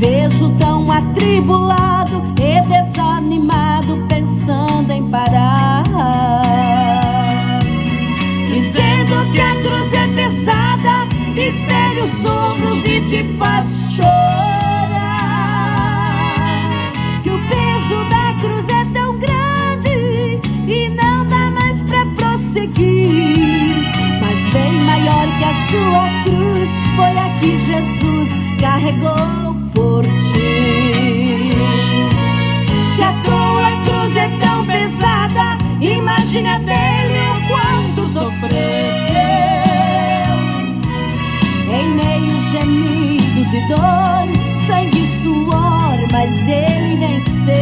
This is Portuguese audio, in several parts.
vejo tão atribulado e desanimado, pensando em parar, dizendo que a cruz é pesada e fere os ombros e te faz chorar, que o peso da cruz é tão grande e não dá mais pra prosseguir, mas bem maior que a sua cruz foi a que Jesus carregou por ti. Se a tua cruz é tão pesada, imagine a dele o quanto sofreu. Em meio gemidos e dor, sangue e suor, mas ele venceu.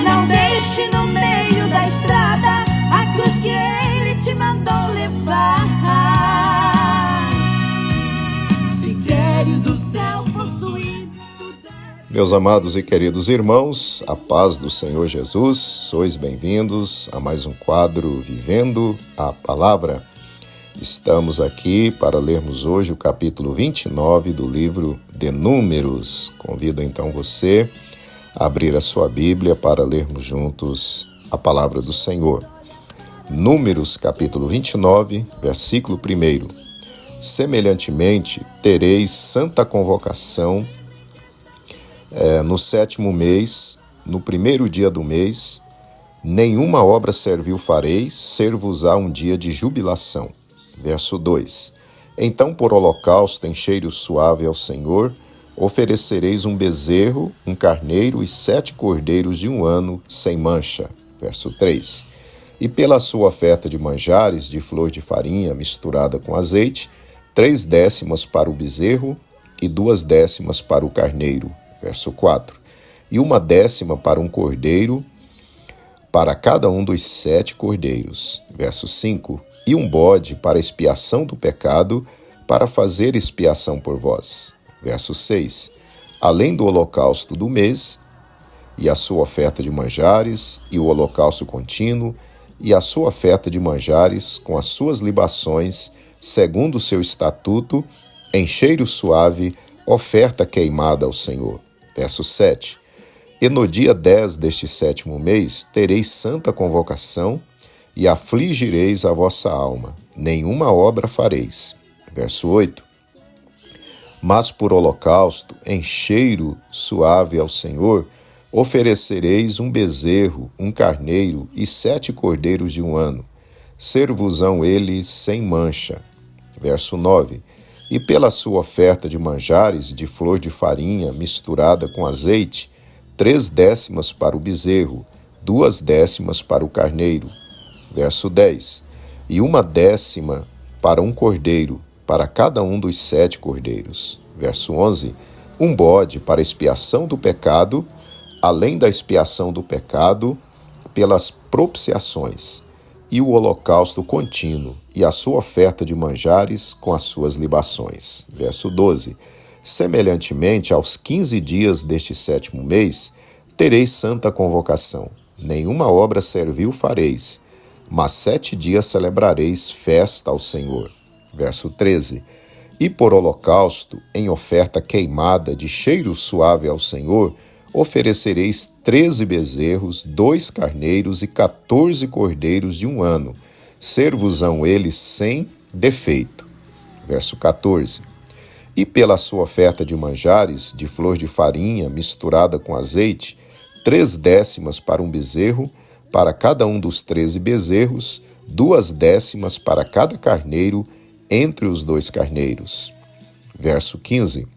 Não deixe no meio da estrada a cruz que ele te mandou levar. Se queres o céu possuir. Meus amados e queridos irmãos, a paz do Senhor Jesus, sois bem-vindos a mais um quadro Vivendo a Palavra. Estamos aqui para lermos hoje o capítulo 29 do livro de Números. Convido então você a abrir a sua Bíblia para lermos juntos a palavra do Senhor. Números capítulo 29, versículo 1. Semelhantemente, tereis santa convocação no 7º mês, no 1º dia do mês, nenhuma obra servil fareis, ser-vos-á um dia de jubilação. Verso 2. Então, por holocausto em cheiro suave ao Senhor, oferecereis um bezerro, um carneiro e 7 cordeiros de 1 ano, sem mancha. Verso 3. E pela sua oferta de manjares, de flor de farinha misturada com azeite, 3 décimas para o bezerro e 2 décimas para o carneiro. Verso 4. E 1 décima para um cordeiro, para cada um dos 7 cordeiros. Verso 5. E um bode para expiação do pecado, para fazer expiação por vós. Verso 6. Além do holocausto do mês, e a sua oferta de manjares, e o holocausto contínuo, e a sua oferta de manjares, com as suas libações, segundo o seu estatuto, em cheiro suave, oferta queimada ao Senhor. Verso 7. E no dia 10 deste 7º mês, tereis santa convocação, e afligireis a vossa alma, nenhuma obra fareis. Verso 8. Mas por holocausto, em cheiro suave ao Senhor, oferecereis um bezerro, um carneiro e 7 cordeiros de 1 ano. Ser-vos-ão eles sem mancha. Verso 9. E pela sua oferta de manjares, de flor de farinha misturada com azeite, 3 décimas para o bezerro, 2 décimas para o carneiro. Verso 10. E 1 décima para um cordeiro, para cada um dos 7 cordeiros. Verso 11. Um bode para expiação do pecado, além da expiação do pecado, pelas propiciações, e o holocausto contínuo, e a sua oferta de manjares com as suas libações. Verso 12. Semelhantemente, aos 15 dias deste 7º mês, tereis santa convocação. Nenhuma obra servil fareis, mas 7 dias celebrareis festa ao Senhor. Verso 13. E por holocausto, em oferta queimada de cheiro suave ao Senhor, oferecereis 13 bezerros, 2 carneiros e 14 cordeiros de 1 ano. Ser-vos-ão eles sem defeito. Verso 14. E pela sua oferta de manjares, de flor de farinha misturada com azeite, 3 décimas para um bezerro, para cada um dos 13 bezerros, 2 décimas para cada carneiro, entre os 2 carneiros. Verso 15.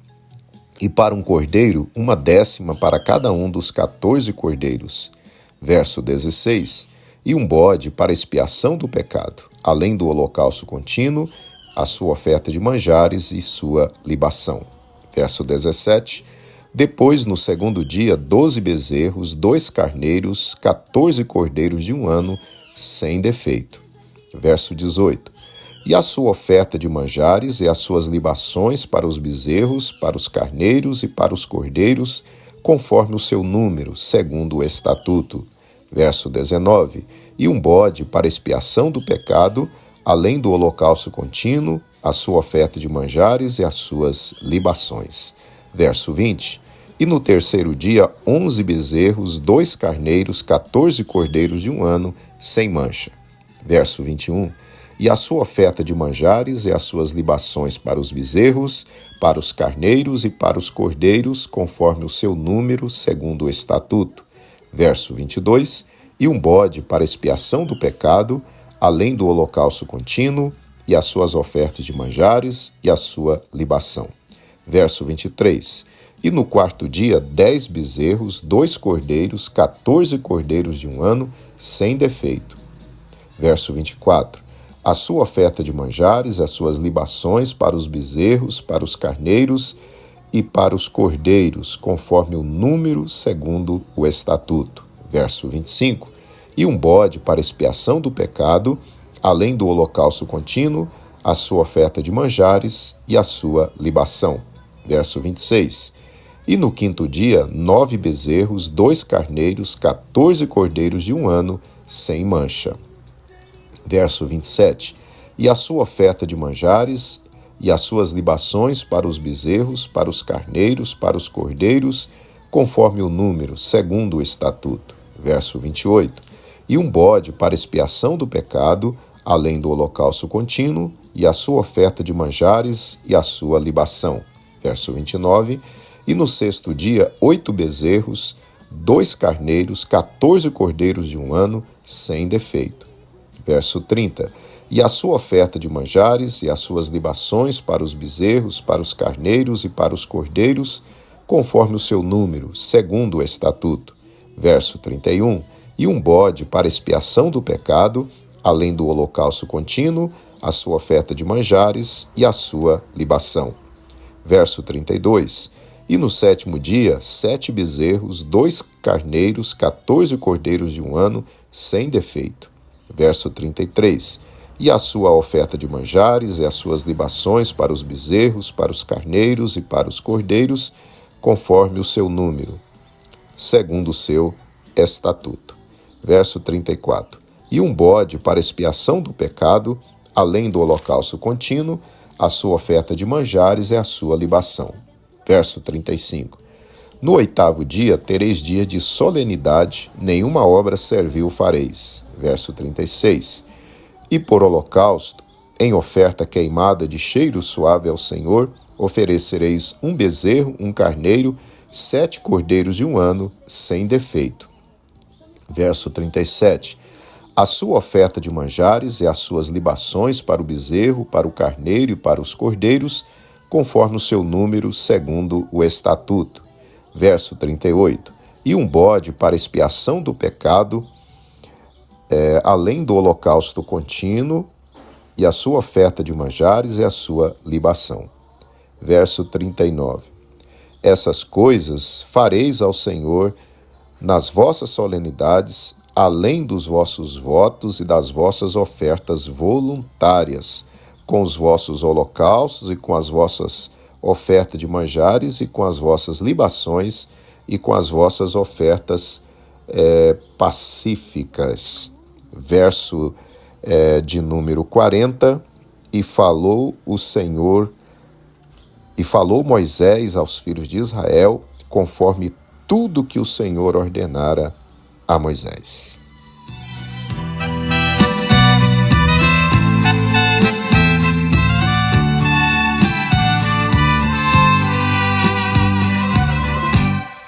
E para um cordeiro, 1 décima para cada um dos 14 cordeiros. Verso 16. E um bode para expiação do pecado, além do holocausto contínuo, a sua oferta de manjares e sua libação. Verso 17. Depois, no 2º dia, 12 bezerros, 2 carneiros, 14 cordeiros de 1 ano, sem defeito. Verso 18. E a sua oferta de manjares e as suas libações para os bezerros, para os carneiros e para os cordeiros, conforme o seu número, segundo o estatuto. Verso 19. E um bode para expiação do pecado, além do holocausto contínuo, a sua oferta de manjares e as suas libações. Verso 20. E no terceiro dia, 11 bezerros, 2 carneiros, 14 cordeiros de 1 ano, sem mancha. Verso 21. E a sua oferta de manjares e as suas libações para os bezerros, para os carneiros e para os cordeiros, conforme o seu número, segundo o estatuto. Verso 22. E um bode para expiação do pecado, além do holocausto contínuo, e as suas ofertas de manjares e a sua libação. Verso 23. E no quarto dia, 10 bezerros, 2 cordeiros, 14 cordeiros de 1 ano, sem defeito. Verso 24. A sua oferta de manjares, as suas libações para os bezerros, para os carneiros e para os cordeiros, conforme o número, segundo o estatuto. Verso 25. E um bode para expiação do pecado, além do holocausto contínuo, a sua oferta de manjares e a sua libação. Verso 26. E no quinto dia, 9 bezerros, 2 carneiros, 14 cordeiros de 1 ano, sem mancha. Verso 27. E a sua oferta de manjares e as suas libações para os bezerros, para os carneiros, para os cordeiros, conforme o número, segundo o estatuto. Verso 28. E um bode para expiação do pecado, além do holocausto contínuo, e a sua oferta de manjares e a sua libação. Verso 29. E no sexto dia, 8 bezerros, 2 carneiros, 14 cordeiros de 1 ano, sem defeito. Verso 30. E a sua oferta de manjares e as suas libações para os bezerros, para os carneiros e para os cordeiros, conforme o seu número, segundo o estatuto. Verso 31. E um bode para expiação do pecado, além do holocausto contínuo, a sua oferta de manjares e a sua libação. Verso 32. E no sétimo dia, 7 bezerros, 2 carneiros, 14 cordeiros de 1 ano, sem defeito. Verso 33. E a sua oferta de manjares e as suas libações para os bezerros, para os carneiros e para os cordeiros, conforme o seu número, segundo o seu estatuto. Verso 34. E um bode para expiação do pecado, além do holocausto contínuo, a sua oferta de manjares e a sua libação. Verso 35. No oitavo dia tereis dia de solenidade, nenhuma obra servil fareis. Verso 36. E por holocausto, em oferta queimada de cheiro suave ao Senhor, oferecereis um bezerro, um carneiro, 7 cordeiros de 1 ano, sem defeito. Verso 37. A sua oferta de manjares e as suas libações para o bezerro, para o carneiro e para os cordeiros, conforme o seu número, segundo o estatuto. Verso 38. E um bode para expiação do pecado, além do holocausto contínuo, e a sua oferta de manjares e a sua libação. Verso 39. Essas coisas fareis ao Senhor nas vossas solenidades, além dos vossos votos e das vossas ofertas voluntárias, com os vossos holocaustos e com as vossas ofertas de manjares e com as vossas libações e com as vossas ofertas pacíficas. Verso de número 40. E falou Moisés aos filhos de Israel, conforme tudo que o Senhor ordenara a Moisés.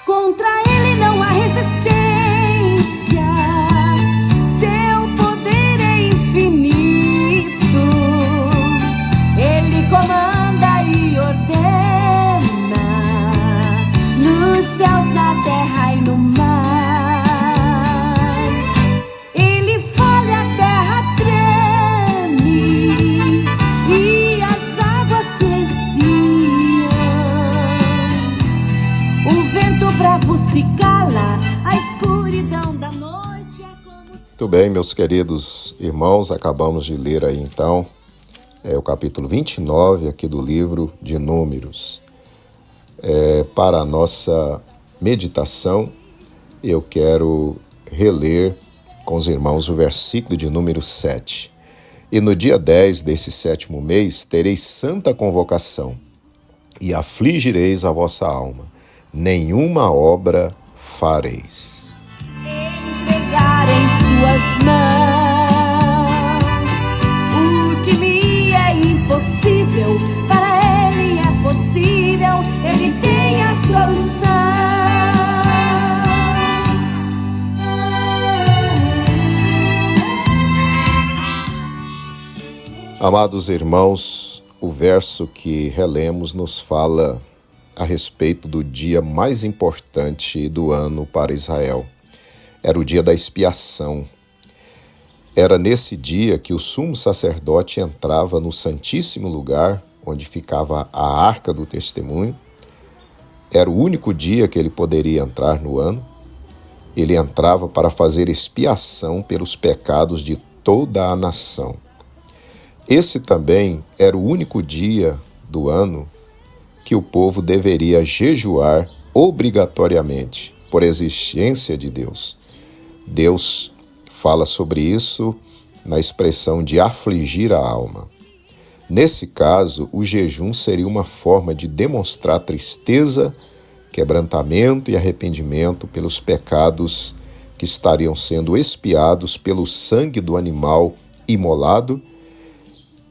Contra ele não há resistência, seu poder é infinito. Ele comanda e ordena nos céus, na terra e no mar. Ele fala, a terra treme e as águas cresciam. O vento bravo se cala, a escuridão da noite é como... Muito bem, meus queridos irmãos, acabamos de ler aí então o capítulo 29 aqui do livro de Números. Para a nossa meditação, eu quero reler com os irmãos o versículo de número 7. E no dia 10 desse 7º mês tereis santa convocação, e afligireis a vossa alma, nenhuma obra fareis. Entregar em suas mãos o que me é impossível, para ele é possível, ele tem a solução. Amados irmãos, o verso que relemos nos fala a respeito do dia mais importante do ano para Israel. Era o dia da expiação. Era nesse dia que o sumo sacerdote entrava no santíssimo lugar, onde ficava a arca do testemunho. Era o único dia que ele poderia entrar no ano. Ele entrava para fazer expiação pelos pecados de toda a nação. Esse também era o único dia do ano que o povo deveria jejuar obrigatoriamente, por existência de Deus. Deus fala sobre isso na expressão de afligir a alma. Nesse caso, o jejum seria uma forma de demonstrar tristeza, quebrantamento e arrependimento pelos pecados que estariam sendo expiados pelo sangue do animal imolado,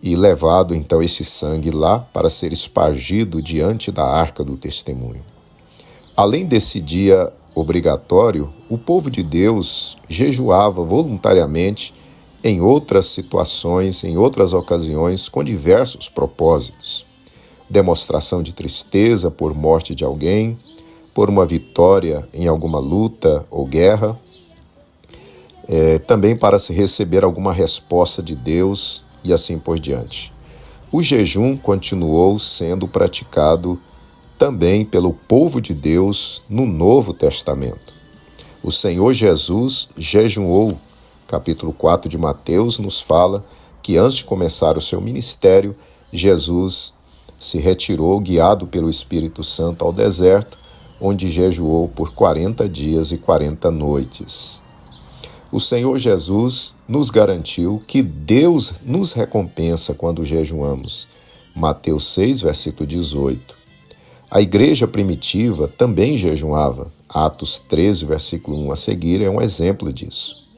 e levado então esse sangue lá para ser espargido diante da arca do testemunho. Além desse dia obrigatório, o povo de Deus jejuava voluntariamente em outras situações, em outras ocasiões, com diversos propósitos. Demonstração de tristeza por morte de alguém, por uma vitória em alguma luta ou guerra, também para se receber alguma resposta de Deus, e assim por diante. O jejum continuou sendo praticado também pelo povo de Deus no Novo Testamento. O Senhor Jesus jejuou. Capítulo 4 de Mateus nos fala que antes de começar o seu ministério, Jesus se retirou, guiado pelo Espírito Santo, ao deserto, onde jejuou por 40 dias e 40 noites. O Senhor Jesus nos garantiu que Deus nos recompensa quando jejuamos. Mateus 6, versículo 18. A igreja primitiva também jejuava. Atos 13, versículo 1 a seguir é um exemplo disso.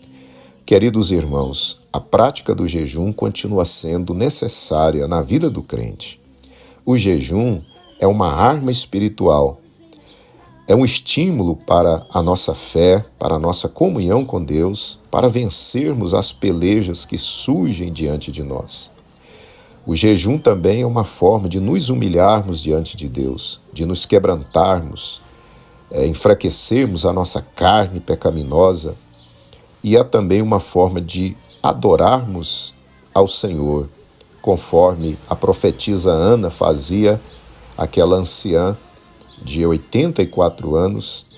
Queridos irmãos, a prática do jejum continua sendo necessária na vida do crente. O jejum é uma arma espiritual. É um estímulo para a nossa fé, para a nossa comunhão com Deus, para vencermos as pelejas que surgem diante de nós. O jejum também é uma forma de nos humilharmos diante de Deus, de nos quebrantarmos, enfraquecermos a nossa carne pecaminosa, e é também uma forma de adorarmos ao Senhor, conforme a profetisa Ana fazia, aquela anciã de 84 anos,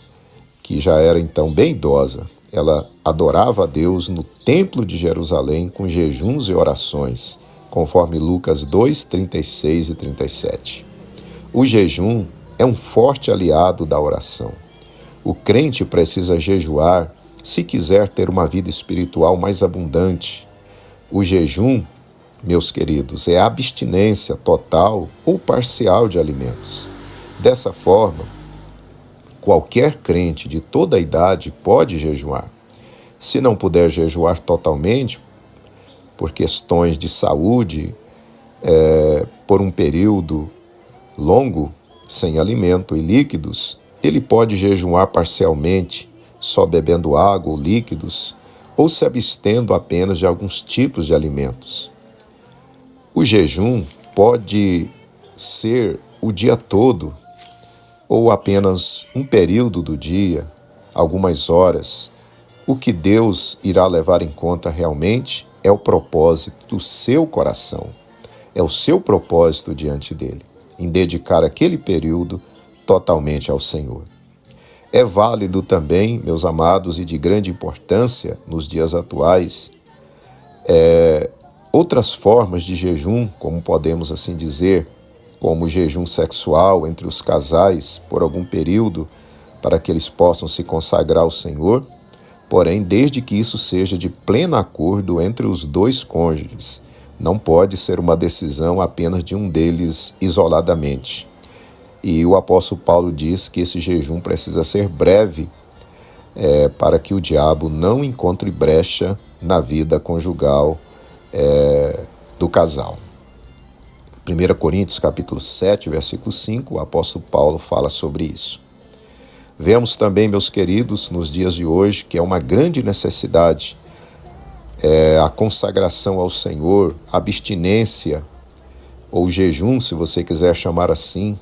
que já era então bem idosa. Ela adorava a Deus no Templo de Jerusalém com jejuns e orações, conforme Lucas 2, 36 e 37. O jejum é um forte aliado da oração. O crente precisa jejuar se quiser ter uma vida espiritual mais abundante. O jejum, meus queridos, é a abstinência total ou parcial de alimentos. Dessa forma, qualquer crente de toda a idade pode jejuar. Se não puder jejuar totalmente, por questões de saúde, por um período longo, sem alimento e líquidos, ele pode jejuar parcialmente, só bebendo água ou líquidos, ou se abstendo apenas de alguns tipos de alimentos. O jejum pode ser o dia todo, ou apenas um período do dia, algumas horas. O que Deus irá levar em conta realmente é o propósito do seu coração. É o seu propósito diante dele, em dedicar aquele período totalmente ao Senhor. É válido também, meus amados, e de grande importância nos dias atuais, outras formas de jejum, como podemos assim dizer, como o jejum sexual entre os casais por algum período, para que eles possam se consagrar ao Senhor, porém, desde que isso seja de pleno acordo entre os dois cônjuges, Não pode ser uma decisão apenas de um deles isoladamente. E o apóstolo Paulo diz que esse jejum precisa ser breve, para que o diabo não encontre brecha na vida conjugal do casal. 1 Coríntios capítulo 7, versículo 5, o apóstolo Paulo fala sobre isso. Vemos também, meus queridos, nos dias de hoje, que é uma grande necessidade a consagração ao Senhor, a abstinência, ou jejum, se você quiser chamar assim,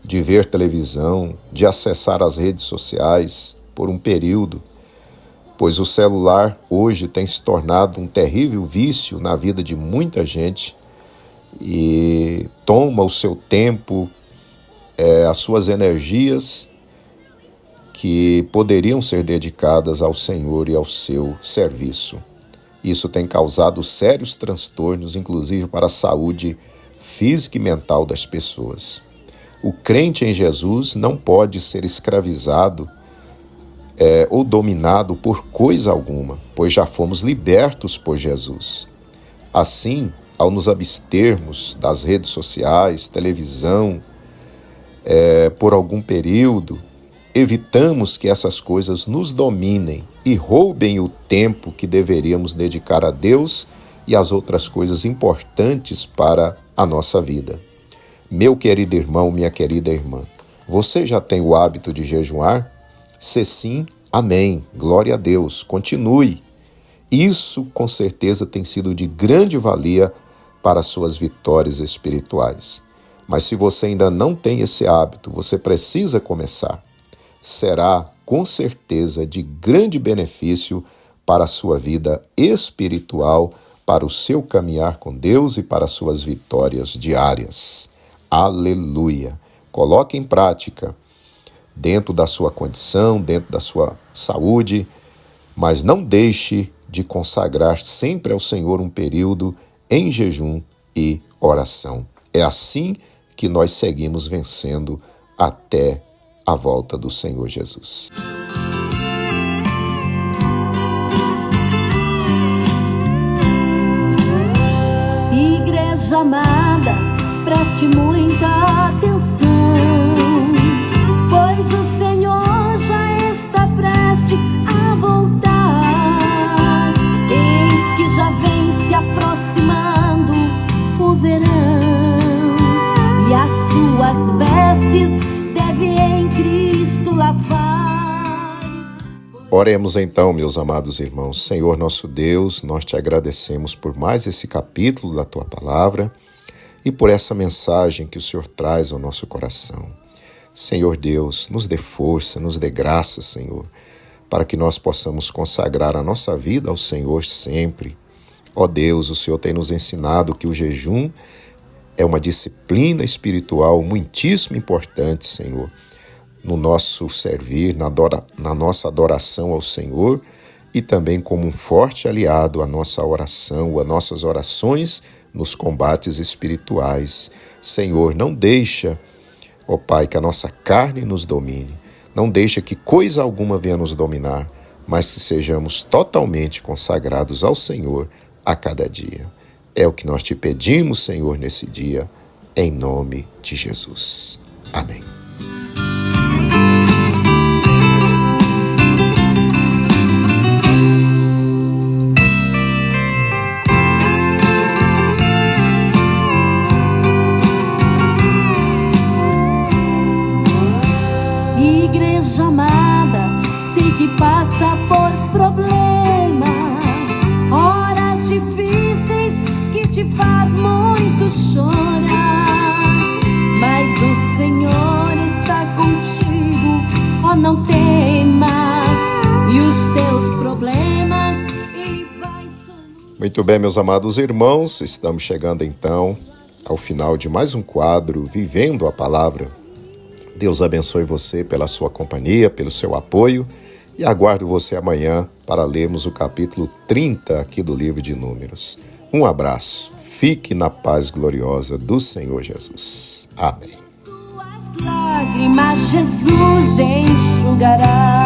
de ver televisão, de acessar as redes sociais por um período, pois o celular hoje tem se tornado um terrível vício na vida de muita gente e toma o seu tempo, as suas energias que poderiam ser dedicadas ao Senhor e ao seu serviço. Isso tem causado sérios transtornos, inclusive para a saúde física e mental das pessoas. O crente em Jesus não pode ser escravizado ou dominado por coisa alguma, pois já fomos libertos por Jesus. Assim, ao nos abstermos das redes sociais, televisão, por algum período, evitamos que essas coisas nos dominem e roubem o tempo que deveríamos dedicar a Deus e às outras coisas importantes para a nossa vida. Meu querido irmão, minha querida irmã, você já tem o hábito de jejuar? Se sim, amém, glória a Deus, continue. Isso com certeza tem sido de grande valia para as suas vitórias espirituais. Mas se você ainda não tem esse hábito, você precisa começar. Será com certeza de grande benefício para a sua vida espiritual, para o seu caminhar com Deus e para as suas vitórias diárias. Aleluia! Coloque em prática, dentro da sua condição, dentro da sua saúde, mas não deixe de consagrar sempre ao Senhor um período em jejum e oração. É assim que nós seguimos vencendo até a volta do Senhor Jesus. Igreja amada, preste muita atenção, pois o Senhor já está prestes a voltar. Eis que já vem se aproximando o verão, e as suas vestes em Cristo lavar. Oremos então, meus amados irmãos. Senhor nosso Deus, nós te agradecemos por mais esse capítulo da Tua Palavra e por essa mensagem que o Senhor traz ao nosso coração. Senhor Deus, nos dê força, nos dê graça, Senhor, para que nós possamos consagrar a nossa vida ao Senhor sempre. Ó Deus, o Senhor tem nos ensinado que o jejum é uma disciplina espiritual muitíssimo importante, Senhor, no nosso servir, na nossa adoração ao Senhor e também como um forte aliado à nossa oração, às nossas orações nos combates espirituais. Senhor, não deixa, ó Pai, que a nossa carne nos domine, não deixa que coisa alguma venha nos dominar, mas que sejamos totalmente consagrados ao Senhor a cada dia. É o que nós te pedimos, Senhor, nesse dia, em nome de Jesus. Amém. Igreja amada, sei que passa por problemas, horas difíceis que te faz muito chorar, mas o Senhor está contigo, ó, não temas, e os teus problemas Ele vai solucionar. Muito bem, meus amados irmãos, estamos chegando então ao final de mais um quadro Vivendo a Palavra. Deus abençoe você pela sua companhia, pelo seu apoio e aguardo você amanhã para lermos o capítulo 30 aqui do livro de Números. Um abraço, fique na paz gloriosa do Senhor Jesus. Amém. Tuas lágrimas Jesus enxugará.